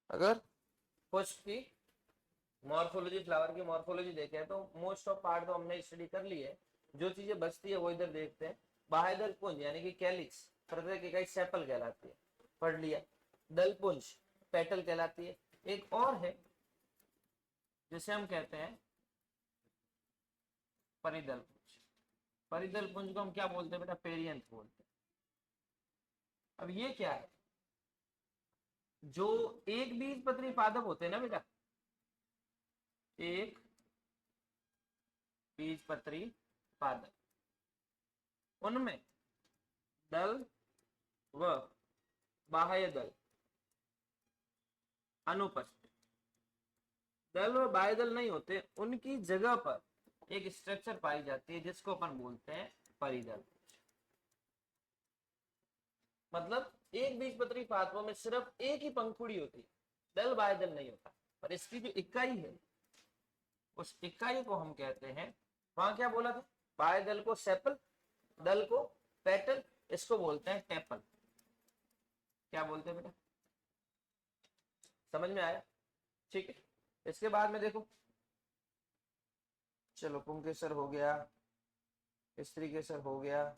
अगर पुष्प की मॉर्फोलॉजी, फ्लावर की मॉर्फोलॉजी देखें तो मोस्ट ऑफ पार्ट तो हमने स्टडी कर ली है। जो चीजें बचती है वो इधर देखते हैं। बाह्यदल पुंज यानी कि कैलिक्स प्रत्येक इकाई सेपल कहलाती है, पढ़ लिया। दल पुंज पेटल कहलाती है। एक और है जिसे हम कहते हैं परिदल पुंज। परिदल पुंज को हम क्या बोलते हैं बेटा? पेरियंथ बोलते हैं। अब ये क्या है? जो एक बीज पत्री पादप होते हैं ना बेटा, एक बीज पत्री पादप, उनमें दल व बाह्य दल अनुपस्थित। दल व बाह्य दल नहीं होते, उनकी जगह पर एक स्ट्रक्चर पाई जाती है जिसको अपन बोलते हैं परिदल। मतलब एक बीजपत्री पादपों में सिर्फ एक ही पंखुड़ी होती है, दल बाह्य दल नहीं होता। पर इसकी जो इकाई है उस इकाई को हम कहते हैं, वहां क्या बोला था? बाह्य दल को सेपल, दल को पेटल, इसको बोलते हैं टेपल। क्या बोलते हैं बेटा? समझ में आया? ठीक है। इसके बाद में देखो, चलो पुंकेसर हो गया, स्त्री केसर हो गया,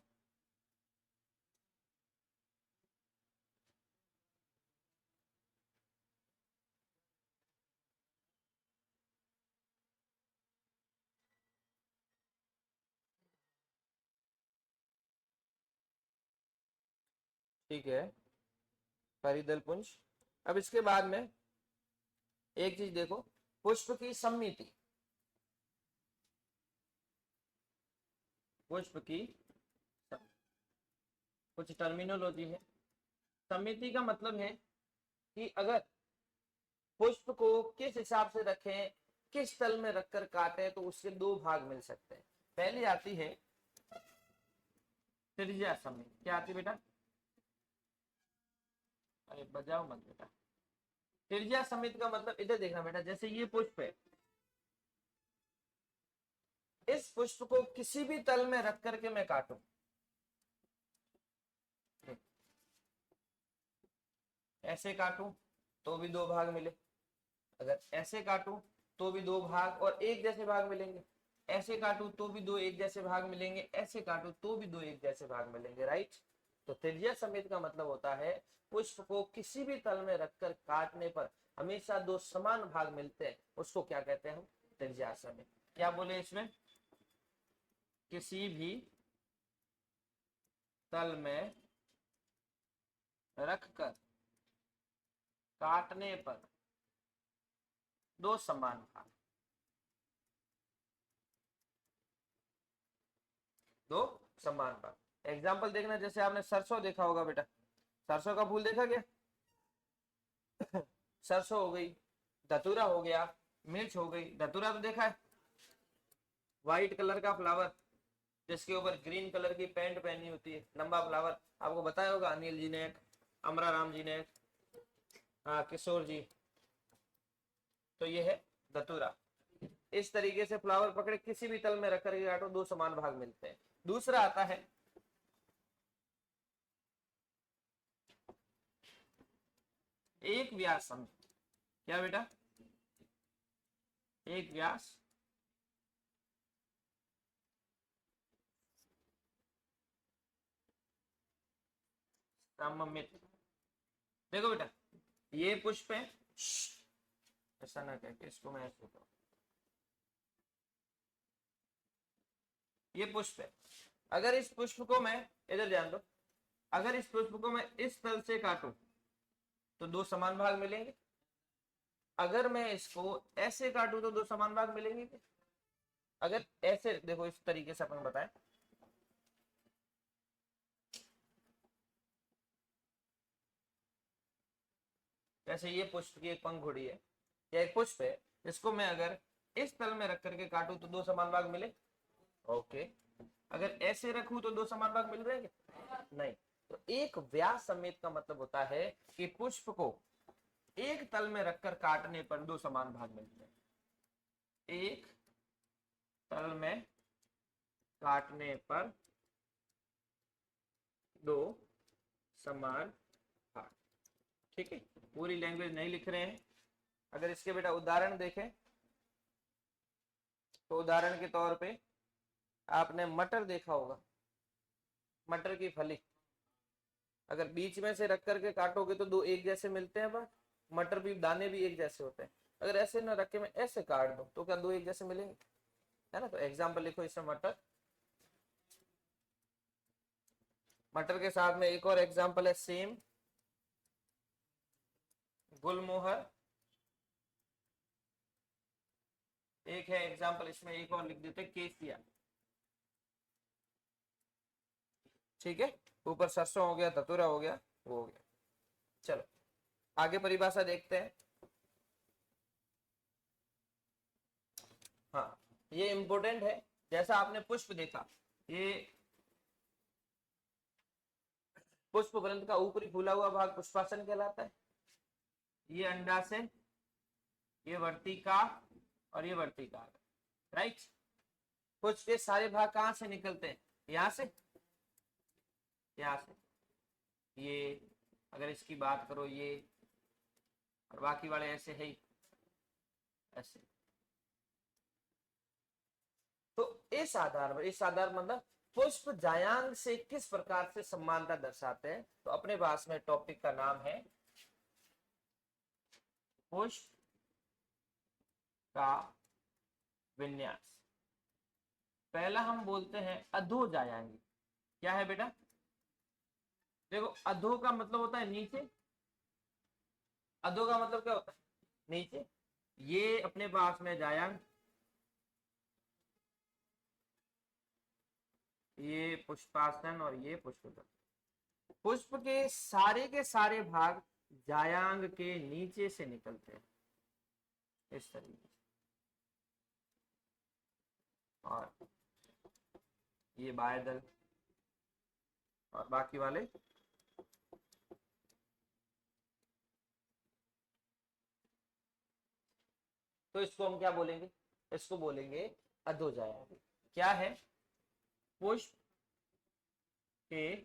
ठीक है, परिदल पुंज। अब इसके बाद में एक चीज देखो, पुष्प की सम्मिति। पुष्प की कुछ टर्मिनोलॉजी है। समिति का मतलब है कि अगर पुष्प को किस हिसाब से रखें, किस तल में रखकर काटे तो उसके दो भाग मिल सकते हैं। पहली आती है त्रिज्या समिति। क्या आती बेटा? अरे बजाओ मत बेटा। त्रिज्या समिति का मतलब इधर देखना बेटा, जैसे ये पुष्प है, इस पुष्प को किसी भी तल में रख करके मैं काटूं, ऐसे काटूं तो भी दो भाग मिले, अगर ऐसे काटूं तो भी दो भाग और एक जैसे भाग मिलेंगे, ऐसे काटूं तो भी दो एक जैसे भाग मिलेंगे, ऐसे काटूं तो भी दो एक जैसे भाग मिलेंगे, राइट। तो त्रिज्या समेत का मतलब होता है पुष्प को किसी भी तल में रखकर काटने पर हमेशा दो समान भाग मिलते हैं, उसको क्या कहते हैं हम? त्रिज्या समेत। क्या बोले इसमें? किसी भी तल में रखकर काटने पर दो समान भाग, दो समान भाग। एग्जाम्पल देखना, जैसे आपने सरसों देखा होगा बेटा, सरसों का फूल देखा क्या? सरसों हो गई, धतूरा हो गया, मिर्च हो गई। धतूरा तो देखा है, व्हाइट कलर का फ्लावर जिसके ऊपर ग्रीन कलर की पैंट पहनी होती है, लंबा फ्लावर। आपको बताया होगा अनिल जी ने, अमरा राम जी ने, हाँ किशोर जी। तो ये है धतूरा। इस तरीके से फ्लावर पकड़े किसी भी तल में रख करके काटो, दो समान भाग मिलते हैं। दूसरा आता है एक व्यास समिति। क्या बेटा? एक व्यास सममित। देखो बेटा, ये पुष्प है, ऐसा ना कहते, इसको मैं ऐसे कहूं, ये पुष्प है। अगर इस पुष्प को मैं, इधर ध्यान दो, अगर इस पुष्प को मैं इस तल से काटूं तो दो समान भाग मिलेंगे, अगर मैं इसको ऐसे काटूं तो दो समान भाग मिलेंगे। अगर ऐसे देखो, इस तरीके से अपन बताएं, जैसे ये पुष्प की एक पंखुड़ी है या एक पुष्प है, इसको मैं अगर इस तल में रख करके काटूं तो दो समान भाग मिले, ओके। अगर ऐसे रखूं तो दो समान भाग मिल रहे हैं? नहीं। तो एक व्यास समेत का मतलब होता है कि पुष्प को एक तल में रखकर काटने पर दो समान भाग मिलते हैं। एक तल में काटने पर दो समान भाग। ठीक है, पूरी लैंग्वेज नहीं लिख रहे हैं। अगर इसके बेटा उदाहरण देखें तो उदाहरण के तौर पे आपने मटर देखा होगा, मटर की फली अगर बीच में से रख करके काटोगे तो दो एक जैसे मिलते हैं, बट मटर भी दाने भी एक जैसे होते हैं। अगर ऐसे न रख के मैं ऐसे काट दूं तो क्या दो एक जैसे मिलेंगे, है ना। तो एग्जाम्पल लिखो इसमें मटर, मटर के साथ में एक और एग्जाम्पल है सेम, गुलमोहर, एक है एग्जाम्पल इसमें एक और लिख देते केसिया। ठीक है, ऊपर सरसों हो गया, धतूरा हो गया, वो हो गया। चलो आगे परिभाषा देखते हैं। हाँ, ये इंपॉर्टेंट है। जैसा आपने पुष्प देखा, ये पुष्प ग्रंथ का ऊपरी फूला हुआ भाग पुष्पासन कहलाता है। ये अंडाशय, ये वर्तिका और ये वर्तिका, राइट। पुष्प के सारे भाग कहां से निकलते हैं, यहां से, यहां से। ये अगर इसकी बात करो ये, और बाकी वाले ऐसे है ही, ऐसे। तो इस आधार पर, इस आधार मतलब पुष्प जायांग से किस प्रकार से समानता दर्शाते हैं, तो अपने पास में टॉपिक का नाम है पुष्प का विन्यास। पहला हम बोलते हैं अधो जायांगी। क्या है बेटा, देखो अधो का मतलब होता है नीचे, अधो का मतलब क्या होता है, नीचे। ये अपने पास में जायांग, ये पुष्पासन और ये पुष्पदल। पुष्प के सारे भाग जायांग के नीचे से निकलते हैं इस तरीके से, और ये बायदल और बाकी वाले तो इसको हम क्या बोलेंगे, इसको बोलेंगे अधोजायांग। क्या है, पुष्प के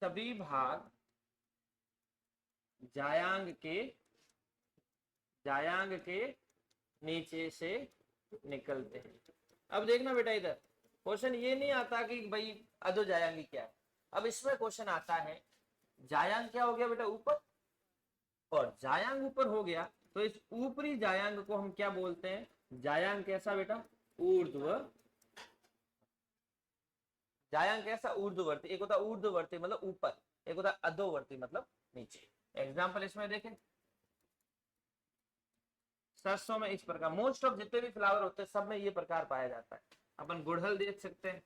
सभी भाग जायांग के नीचे से निकलते हैं। अब देखना बेटा, इधर क्वेश्चन ये नहीं आता कि भाई अधो जायांगी क्या है। अब इसमें क्वेश्चन आता है जायांग क्या हो गया बेटा, ऊपर, और जायांग ऊपर हो गया तो इस ऊपरी जायांग को हम क्या बोलते हैं, जायांग कैसा बेटा, ऊर्ध्व। जायांग कैसा, ऊर्ध्ववर्ती। एक होता ऊर्ध्ववर्ती मतलब ऊपर, एक होता अधोवर्ती मतलब नीचे। एग्जाम्पल इसमें देखें, सरसों में इस प्रकार, मोस्ट ऑफ जितने भी फ्लावर होते हैं सब में ये प्रकार पाया जाता है। अपन गुड़हल देख सकते हैं,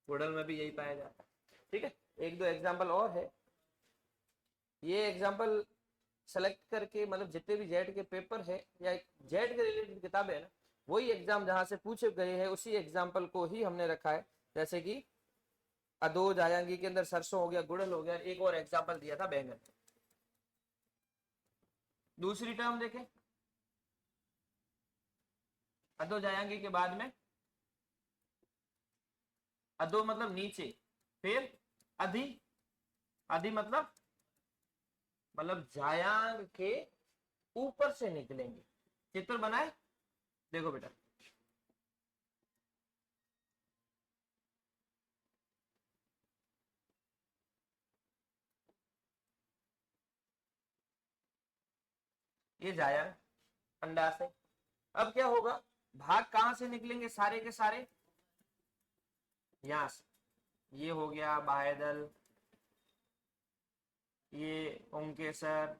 गुड़हल में भी यही पाया जाता है। ठीक है, एक दो एग्जाम्पल और है। ये एग्जाम्पल सेलेक्ट करके, मतलब जितने भी जेड के पेपर है या जेड के रिलेटेड किताबें है ना, वही एग्जाम जहां से पूछे गए हैं उसी एग्जाम्पल को ही हमने रखा है। जैसे कि अधो जायांगी के अंदर सरसों हो गया, गुड़हल हो गया, एक और एग्जाम्पल दिया था बैंगन। दूसरी टर्म देखें, अधो जायांगी के बाद में अधो मतलब नीचे, फिर अधि, अधि मतलब जायांग के ऊपर से निकलेंगे। चित्र बनाए, देखो बेटा, ये जायांग अंडा से। अब क्या होगा, भाग कहां से निकलेंगे सारे के सारे, यहां से। ये हो गया बायदल, ये ओंकेसर,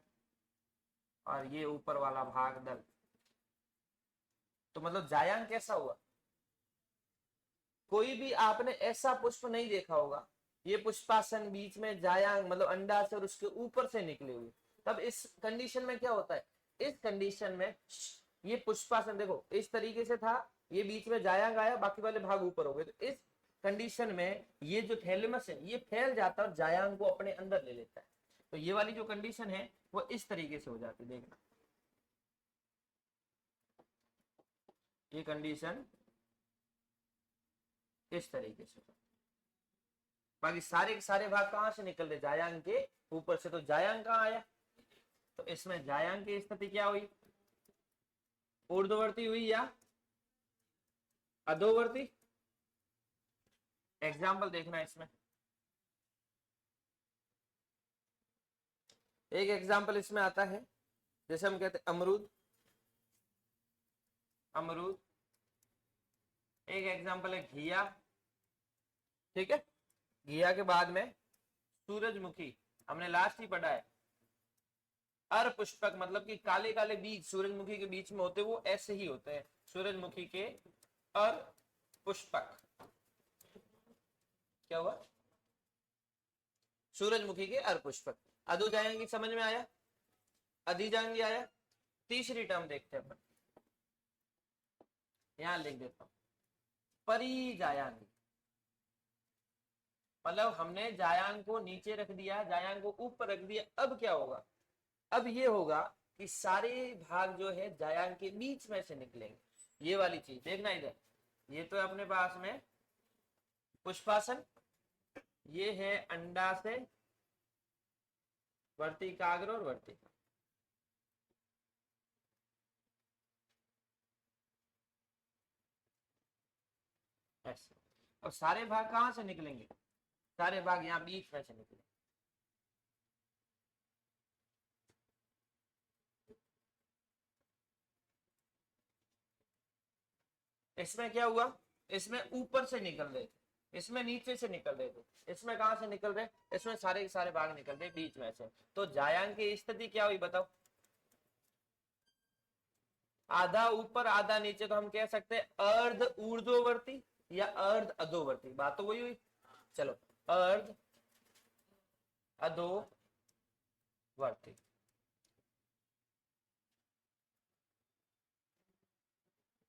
और ये ऊपर वाला भाग दल। तो मतलब जायांग कैसा हुआ, कोई भी आपने ऐसा पुष्प नहीं देखा होगा, ये पुष्पासन बीच में जायांग मतलब अंडा से और उसके ऊपर से निकले हुए। तब इस कंडीशन में क्या होता है, इस कंडीशन में ये पुष्पासन देखो इस तरीके से था, ये बीच में जायांग आया, बाकी वाले भाग ऊपर हो गए। तो इस कंडीशन में ये जो थैलेमस है ये फैल जाता है और जायांग को अपने अंदर ले लेता है। तो ये वाली जो कंडीशन है वो इस तरीके से हो जाती है, देखना ये कंडीशन इस तरीके से। बाकी सारे के सारे भाग कहां से निकल रहे, जायांग के ऊपर से तो जायांग कहाँ आया, तो इसमें जायांग की स्थिति क्या हुई, ऊर्ध्ववर्ती हुई या अधोवर्ती। एग्जाम्पल देखना इसमें, एक एग्जाम्पल इसमें आता है, जैसे हम कहते हैं अमरूद, अमरूद। एक एग्जाम्पल है घिया, ठीक है। घिया के बाद में सूरजमुखी, हमने लास्ट ही पढ़ा है। अरपुष्पक मतलब कि काले काले बीज सूरजमुखी के बीच में होते, वो ऐसे ही होते हैं सूरजमुखी के अरपुष्पक। क्या हुआ, सूरजमुखी के अरपुष्पक। अधो जाएंगी, समझ में आया, अधि जाएंगी आया। तीसरी टर्म देखते हैं अपन, यहां लिख देता हूं, परिजायांगी। मतलब हमने जायांग को नीचे रख दिया, जायांग को ऊपर रख दिया। अब क्या होगा, अब ये होगा कि सारे भाग जो है जायांग के बीच में से निकलेंगे। ये वाली चीज देखना इधर, ये तो अपने पास में पुष्पासन, ये है अंडा से वर्तिकाग्र और वर्तिका। ऐसे, और सारे भाग कहां से निकलेंगे, सारे भाग यहाँ बीच में से निकलेंगे। इसमें क्या हुआ, इसमें ऊपर से निकल रहे थे, इसमें नीचे से निकल रहे थे, इसमें कहां से निकल रहे, इसमें सारे के सारे भाग निकल रहे बीच में से। तो जायांग की स्थिति क्या हुई बताओ, आधा ऊपर आधा नीचे। तो हम कह सकते हैं अर्ध ऊर्ध्ववर्ती या अर्ध अधोवर्ती, बात तो वही हुई। चलो, अर्ध अधोवर्ती।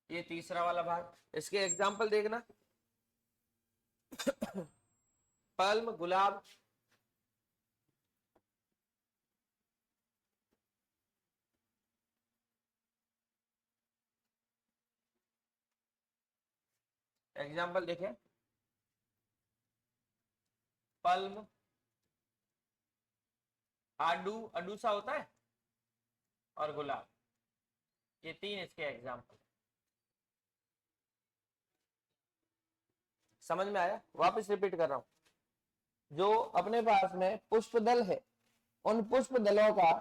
ये तीसरा वाला भाग, इसके एग्जाम्पल देखना, पल्म, गुलाब, एग्जाम्पल देखें, पल्म, आडू, अडूसा होता है, और गुलाब। ये तीन इसके एग्जाम्पल। समझ में आया, वापस रिपीट कर रहा हूं। जो अपने पास में पुष्प दल है, उन पुष्प दलों का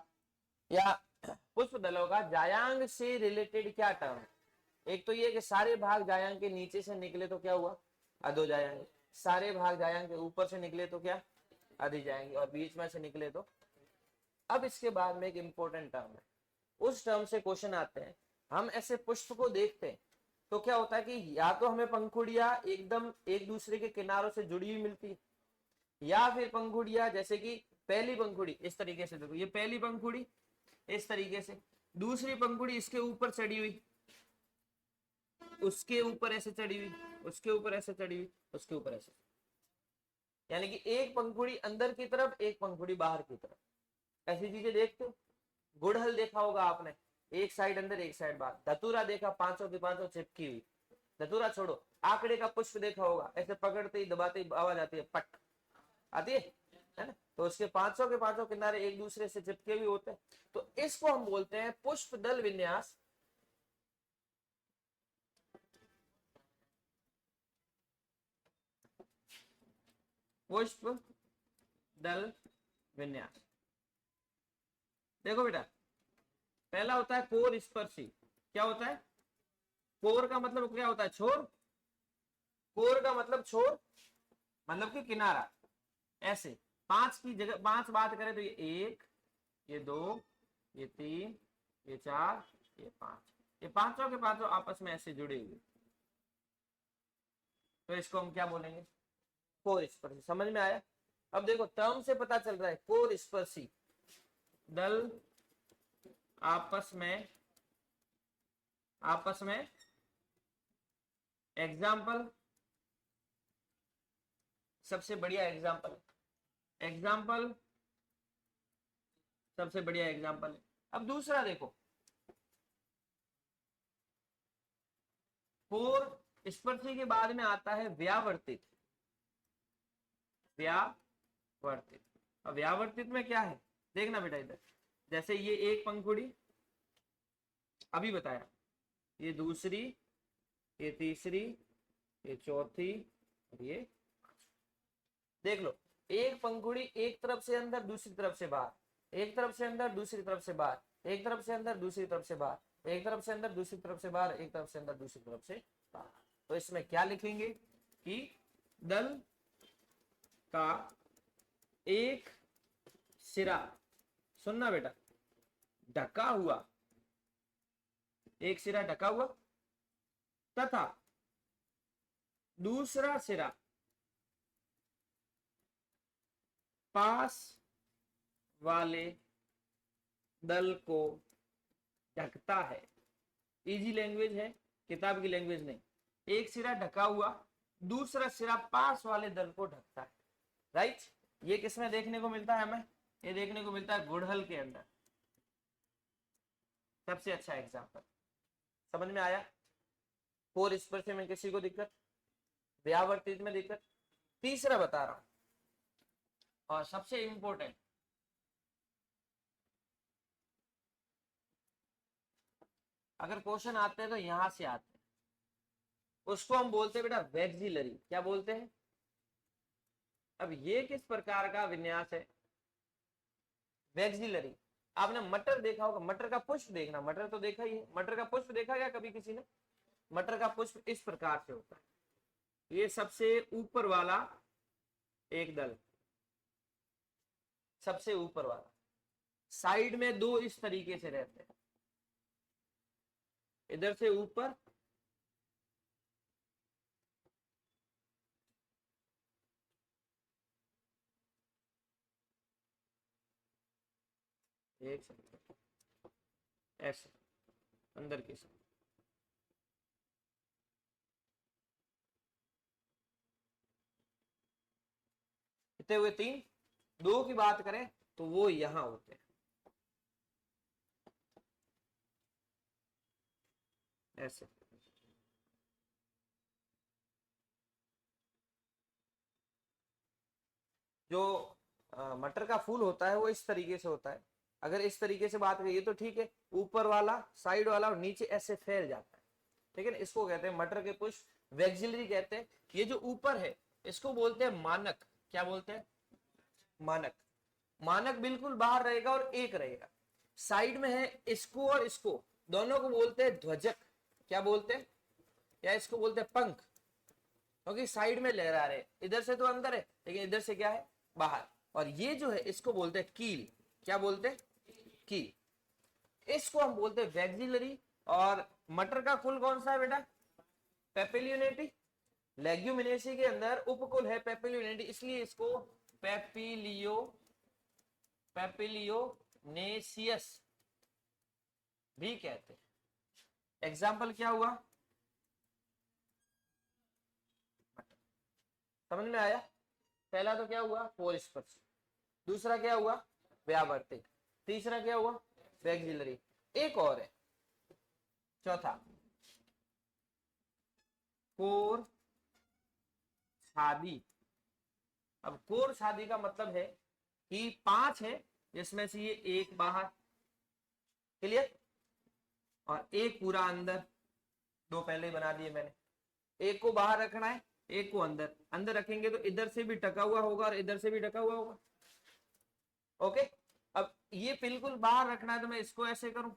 या पुष्प दलों का जायांग से रिलेटेड क्या टर्म, एक तो ये कि सारे भाग जायांग के नीचे से निकले तो क्या हुआ, अधो जायांग। सारे भाग जायांग के ऊपर से निकले तो क्या, अधि जाएंगे। और बीच में से निकले तो। अब इसके बाद में एक इंपॉर्टेंट टर्म है, उस टर्म से क्वेश्चन आते हैं। हम ऐसे पुष्प को देखते हैं तो क्या होता है कि या तो हमें पंखुड़ियां एकदम एक दूसरे के किनारों से जुड़ी हुई मिलती है, या फिर पंखुड़ियां जैसे कि पहली पंखुड़ी इस तरीके से, देखो ये पहली पंखुड़ी इस तरीके से, दूसरी पंखुड़ी इसके ऊपर चढ़ी हुई, उसके ऊपर ऐसे चढ़ी हुई, उसके ऊपर ऐसे चढ़ी हुई, उसके ऊपर ऐसे, यानी कि एक पंखुड़ी अंदर की तरफ, एक पंखुड़ी बाहर की तरफ। ऐसी चीजें देखते हो, गुड़हल देखा होगा आपने, एक साइड अंदर एक साइड बाहर। धतूरा देखा, पांचों की पांचों चिपकी हुई। धतूरा छोड़ो, आंकड़े का पुष्प देखा होगा, ऐसे पकड़ते ही दबाते ही आवाज आती है, पट आती है ना। तो उसके पांचों के पांचों किनारे एक दूसरे से चिपके हुए होते हैं। तो इसको हम बोलते हैं पुष्प दल विन्यास। पुष्प दल विन्यास। देखो बेटा, पहला होता है कोर स्पर्शी। क्या होता है, कोर का मतलब क्या होता है, छोर। कोर का मतलब छोर, मतलब कि किनारा। ऐसे पांच की जगह, पांच बात करें तो ये एक, ये दो, ये तीन, ये चार, ये पांच, ये पांचों के पांचों आपस में ऐसे जुड़े हुए। तो इसको हम क्या बोलेंगे, कोर स्पर्शी। समझ में आया। अब देखो टर्म से पता चल रहा है, कोर स्पर्शी दल आपस में, आपस में एग्जाम्पल, सबसे बढ़िया एग्जाम्पल, एग्जाम्पल सबसे बढ़िया एग्जाम्पल है। अब दूसरा देखो, कोर स्पर्शी के बाद में आता है व्यावर्तित, व्यावर्तित। अब व्यावर्तित में क्या है देखना बेटा, इधर जैसे ये एक पंखुड़ी अभी बताया, ये दूसरी, ये तीसरी, ये चौथी और ये देख लो, एक पंखुड़ी एक तरफ से अंदर दूसरी तरफ से बाहर, एक तरफ से अंदर दूसरी तरफ से बाहर, एक तरफ से अंदर दूसरी तरफ से बाहर, एक तरफ से अंदर दूसरी तरफ से बाहर, एक तरफ से अंदर दूसरी तरफ से बाहर। तो इसमें क्या लिखेंगे कि दल का एक सिरा, सुनना बेटा, ढका हुआ, एक सिरा ढका हुआ तथा दूसरा सिरा पास वाले दल को ढकता है। इजी लैंग्वेज है, किताब की लैंग्वेज नहीं। एक सिरा ढका हुआ, दूसरा सिरा पास वाले दल को ढकता है, राइट। ये किसमें देखने को मिलता है हमें, ये देखने को मिलता है गुड़हल के अंदर, सबसे अच्छा एग्जाम्पल। समझ में आया। फोर स्पर्श में किसी को दिक्कत, व्यावर्तित में दिक्कत। तीसरा बता रहा हूं और सबसे इंपॉर्टेंट, अगर क्वेश्चन आते हैं तो यहां से आते हैं, उसको हम बोलते हैं बेटा वैक्सिलरी। क्या बोलते हैं। अब ये किस प्रकार का विन्यास है, वैक्सिलरी। आपने मटर देखा होगा, मटर का पुष्प देखना, मटर तो देखा ही है, मटर का पुष्प देखा क्या कभी किसी ने। मटर का पुष्प इस प्रकार से होता है, ये सबसे ऊपर वाला एक दल, सबसे ऊपर वाला, साइड में दो इस तरीके से रहते हैं, इधर से ऊपर एक सेकंड, ऐसे अंदर की साइड, कितने हुए तीन, दो की बात करें तो वो यहां होते हैं ऐसे। जो मटर का फूल होता है वो इस तरीके से होता है। अगर इस तरीके से बात करिए तो ठीक है, ऊपर वाला, साइड वाला और नीचे ऐसे फैल जाता है, ठीक है ना। इसको कहते हैं मटर के पुष्प, वैक्सिलरी कहते हैं। ये जो ऊपर है इसको बोलते हैं मानक। क्या बोलते हैं, मानक। मानक बिल्कुल बाहर रहेगा और एक रहेगा। साइड में है इसको और इसको, दोनों को बोलते हैं ध्वजक। क्या बोलते हैं, या इसको बोलते हैं पंख, क्योंकि साइड में लहरा रहे, इधर से तो अंदर है लेकिन इधर से क्या है, बाहर। और ये जो है इसको बोलते हैं कील। क्या बोलते हैं, कील। इसको हम बोलते हैं वैक्सिलरी। और मटर का कुल कौन सा है बेटा, पेपिलियोनेटी। लेग्यूमिनेसी के अंदर उपकुल है पेपिलियोनेटी, इसलिए इसको पेपिलियोनेसियस भी कहते हैं। एग्जाम्पल क्या हुआ, समझ में आया। पहला तो क्या हुआ, फोर स्पर्श। दूसरा क्या हुआ, व्यावर्तिक। तीसरा क्या हुआ, वैक्सिलरी। एक और है चौथा, कोर छादी। अब कोर छादी का मतलब है कि पांच है जिसमें से ये एक बाहर, क्लियर, और एक पूरा अंदर। दो पहले ही बना दिए मैंने, एक को बाहर रखना है, एक को अंदर। अंदर रखेंगे तो इधर से भी ढका हुआ होगा और इधर से भी ढका हुआ होगा, ओके। अब ये बिल्कुल बाहर रखना है तो मैं इसको ऐसे करूं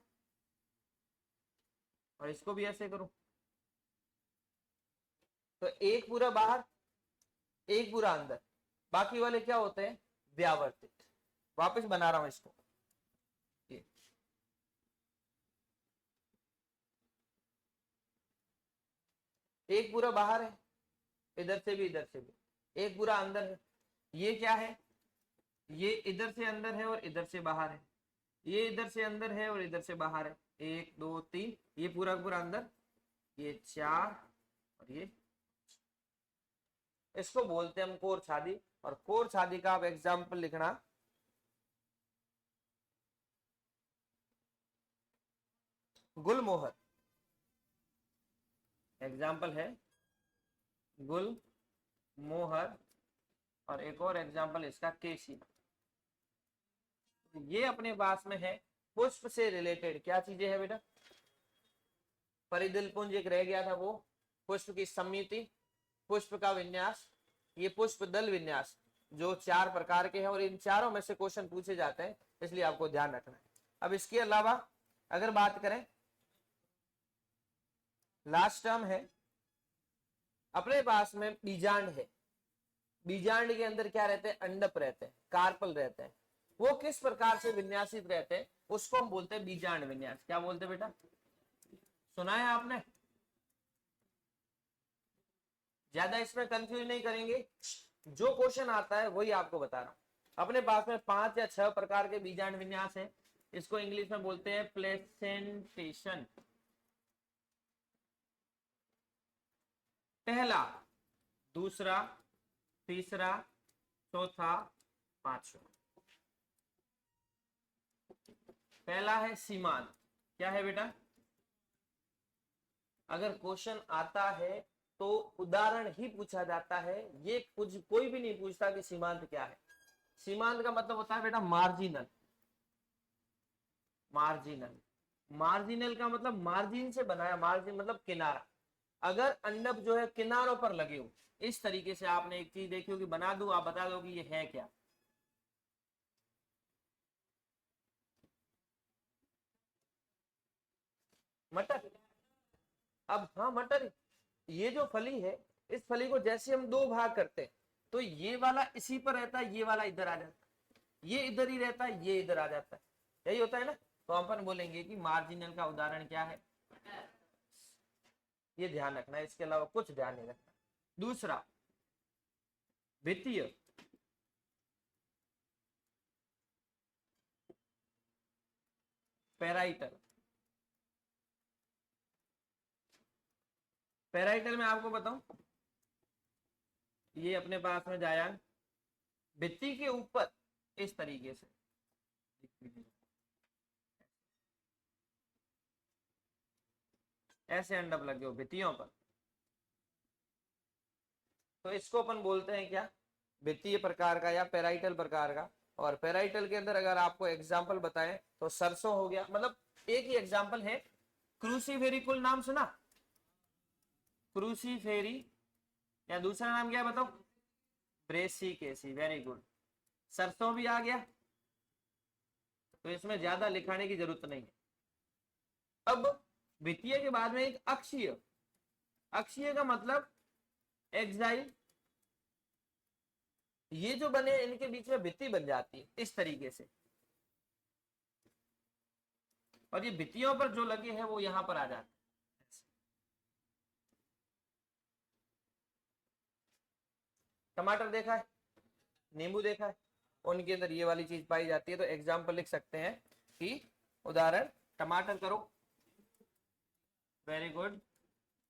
और इसको भी ऐसे करूं, तो एक पूरा बाहर, एक पूरा अंदर, बाकी वाले क्या होते हैं, व्यावर्तित। वापस बना रहा हूं इसको, ये एक पूरा बाहर है, इधर से भी इधर से भी, एक पूरा अंदर है। ये क्या है, ये इधर से अंदर है और इधर से बाहर है, ये इधर से अंदर है और इधर से बाहर है। एक दो तीन, ये पूरा पूरा अंदर, ये चार और ये, इसको बोलते हैं हम कोर छादी। और कोर छादी का आप एग्जाम्पल लिखना, गुलमोहर एग्जाम्पल है, गुल मोहर। और एक और एग्जाम्पल इसका केसी। ये अपने पास में है पुष्प से रिलेटेड क्या चीजें है बेटा, परिधिल पुंज एक रह गया था वो, पुष्प की समिति, पुष्प का विन्यास, ये पुष्प दल विन्यास, जो 4 प्रकार के हैं और इन चारों में से क्वेश्चन पूछे जाते हैं, इसलिए आपको ध्यान रखना है। अब इसके अलावा अगर बात करें, लास्ट टर्म है अपने पास में बीजांड है, बीजांड के अंदर क्या रहते हैं, अंडप रहते हैं, कार्पल रहते हैं, वो किस प्रकार से विन्यासित रहते हैं उसको हम बोलते हैं बीजांड विन्यास। क्या बोलते हैं बेटा, सुना है आपने? ज्यादा इसमें कंफ्यूज नहीं करेंगे, जो क्वेश्चन आता है वही आपको बता रहा हूं। अपने पास में 5 या 6 प्रकार के बीजांड विन्यास है, इसको इंग्लिश में बोलते हैं प्लेसेंटेशन। पहला, दूसरा, तीसरा, चौथा, पांचवा। पहला है सीमांत। क्या है बेटा, अगर क्वेश्चन आता है तो उदाहरण ही पूछा जाता है, ये कुछ कोई भी नहीं पूछता कि सीमांत क्या है। सीमांत का मतलब होता है बेटा मार्जिनल, मार्जिनल, मार्जिनल का मतलब मार्जिन से बनाया, मार्जिन मतलब किनारा। अगर अंडप जो है किनारों पर लगे हो, इस तरीके से आपने एक चीज देखी होगी, बना दूं आप बता दो कि ये है क्या। मटर। अब हाँ मटर, ये जो फली है, इस फली को जैसे हम 2 भाग करते हैं तो ये वाला इसी पर रहता है, ये वाला इधर आ जाता है, ये इधर ही रहता है, ये इधर आ जाता है, यही होता है ना। तो अपन बोलेंगे कि मार्जिनल का उदाहरण क्या है, ये ध्यान रखना है, इसके अलावा कुछ ध्यान नहीं रखना। दूसरा, वित्तीय, पेराइटल। पेराइटल में आपको बताऊं, ये अपने पास में जाया भित्ति के ऊपर इस तरीके से, ऐसे अंडप लगे हो भित्तियों पर, तो इसको अपन बोलते हैं क्या, वित्तीय प्रकार का या पेराइटल प्रकार का। और पेराइटल के अंदर अगर आपको एग्जाम्पल बताएं तो सरसों हो गया, मतलब एक ही एग्जाम्पल है, क्रूसीफेरी, नाम सुना, क्रूसीफेरी, या दूसरा नाम क्या है बताओ, ब्रेसिकेसी, वेरी गुड। सरसों भी आ गया, तो इसमें ज्यादा लिखाने की जरूरत नहीं है। अब वित्तीय के बाद में एक अक्षीय, अक्षीय का मतलब एक्साइल, ये जो बने इनके बीच में भित्ति बन जाती है इस तरीके से, और ये भित्तियों पर जो लगे हैं वो यहां पर आ जाते हैं। टमाटर देखा है, नींबू देखा है, उनके अंदर ये वाली चीज पाई जाती है, तो एग्जाम्पल लिख सकते हैं कि उदाहरण टमाटर करो, वेरी गुड,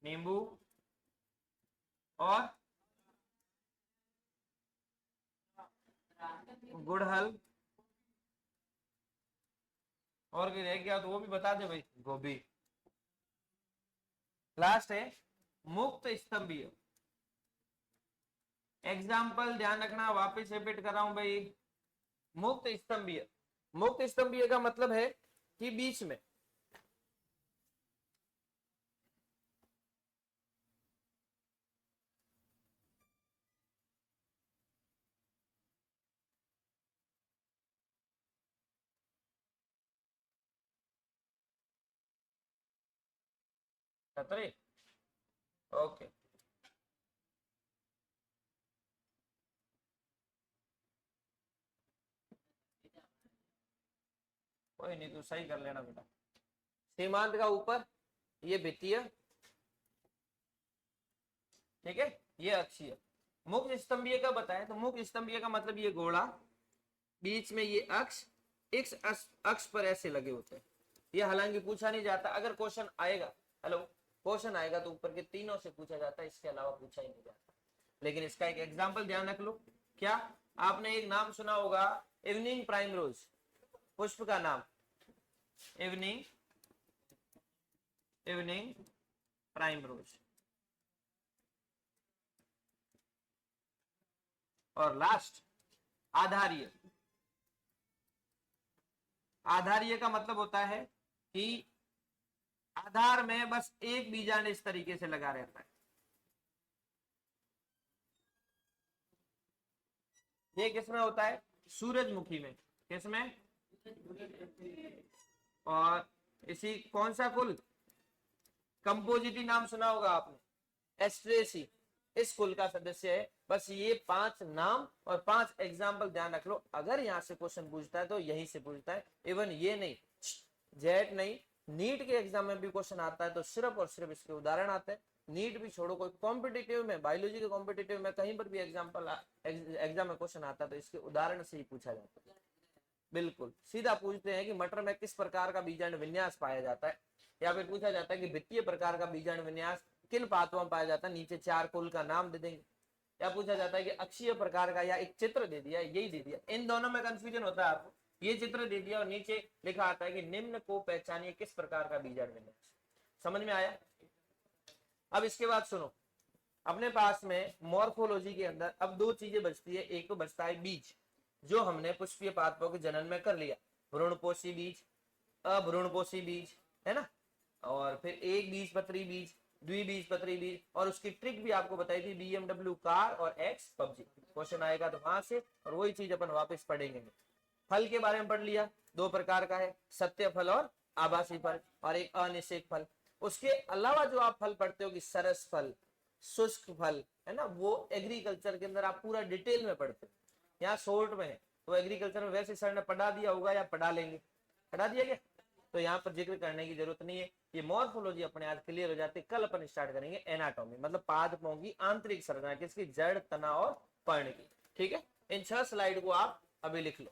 नींबू और गुड़हल, और भी रह गया तो वो भी बता दे भाई, गोभी। लास्ट है मुक्त स्तंभीय। एग्जाम्पल ध्यान रखना, वापस रिपीट कर रहा हूं भाई, मुक्त स्तंभीय, मुक्त स्तंभीय का मतलब है कि बीच में, खतरे, ओके, कोई नहीं, तू सही कर लेना बेटा। सीमांत का ऊपर ये वित्तीय, ठीक है, ये अक्षीय। मुक्त स्तंभीय का बताएं तो मुक्त स्तंभीय का मतलब ये गोला, बीच में ये अक्ष, इस अक्ष पर ऐसे लगे होते हैं। ये हालांकि पूछा नहीं जाता, अगर क्वेश्चन आएगा, हेलो, क्वेश्चन आएगा तो ऊपर के तीनों से पूछा जाता है, इसके अलावा पूछा ही नहीं जाता। लेकिन इसका एक एग्जाम्पल ध्यान रख लो, क्या आपने एक नाम सुना होगा, इवनिंग प्राइम रोज, पुष्प का नाम, इवनिंग, इवनिंग प्राइम रोज। और लास्ट, आधारीय, आधारीय का मतलब होता है कि आधार में बस एक बीजांड इस तरीके से लगा रहता है। ये किसमें होता है? सूरजमुखी में। किसमें? और इसी कौन सा कुल? कंपोजिटी नाम सुना होगा आपने, एस्ट्रेसी, इस कुल का सदस्य है। बस ये 5 नाम और 5 एग्जाम्पल ध्यान रख लो। अगर यहां से क्वेश्चन पूछता है तो यहीं से पूछता है, इवन ये नहीं, जेट नहीं, नीट के एग्जाम में भी क्वेश्चन आता है तो सिर्फ और सिर्फ इसके उदाहरण आते हैं। नीट भी छोड़ो, कोई कॉम्पिटिटिव में, बायोलॉजी के कॉम्पिटिटिव में कहीं पर भी एग्जाम में क्वेश्चन आता है तो इसके उदाहरण से ही पूछा जाता है। बिल्कुल सीधा पूछते हैं कि मटर में किस प्रकार का बीजांड विन्यास पाया जाता है, या फिर पूछा जाता है कि वित्तीय प्रकार का बीजांड विन्यास किन पात्रों में पाया जाता है, नीचे 4 कुल का नाम दे देंगे। या पूछा जाता है कि अक्षीय प्रकार का, या एक चित्र दे दिया, यही दे दिया। इन दोनों में कंफ्यूजन होता है आपको, ये चित्र दे दिया और नीचे लिखा आता है कि निम्न को पहचानिए किस प्रकार का बीजांड विन्यास। समझ में आया? अब इसके बाद सुनो, अपने पास में मॉर्फोलॉजी के अंदर अब 2 चीजें बचती है। एक तो बचता है बीज, जो हमने पुष्पीय पादपों के जनन में कर लिया, भ्रूणपोषी बीज, अभ्रूणपोषी बीज, है ना, और फिर एक बीजपत्री बीज, द्विबीजपत्री बीज, और उसकी ट्रिक भी आपको बताई थी, BMW कार और X पबजी। क्वेश्चन आएगा तो वहां से, और वही चीज अपन वापस पढ़ेंगे। फल के बारे में पढ़ लिया, 2 प्रकार का है, सत्य फल और आभासी फल, और एक अनिषेक फल। उसके अलावा जो आप फल पढ़ते हो कि सरस फल, शुष्क फल, है ना, वो एग्रीकल्चर के अंदर आप पूरा डिटेल में पढ़ते हो। यहाँ शॉर्ट में है तो एग्रीकल्चर में वैसे सर ने पढ़ा दिया होगा या पढ़ा लेंगे, पढ़ा दिया गया, तो यहाँ पर जिक्र करने की जरूरत नहीं है। ये मॉर्फोलॉजी अपने आप क्लियर हो जाती है। कल अपन स्टार्ट करेंगे एनाटॉमी, मतलब पादपों की आंतरिक संरचना, किसकी? जड़, तना और पर्ण की। ठीक है, इन 6 स्लाइड को आप अभी लिख लो।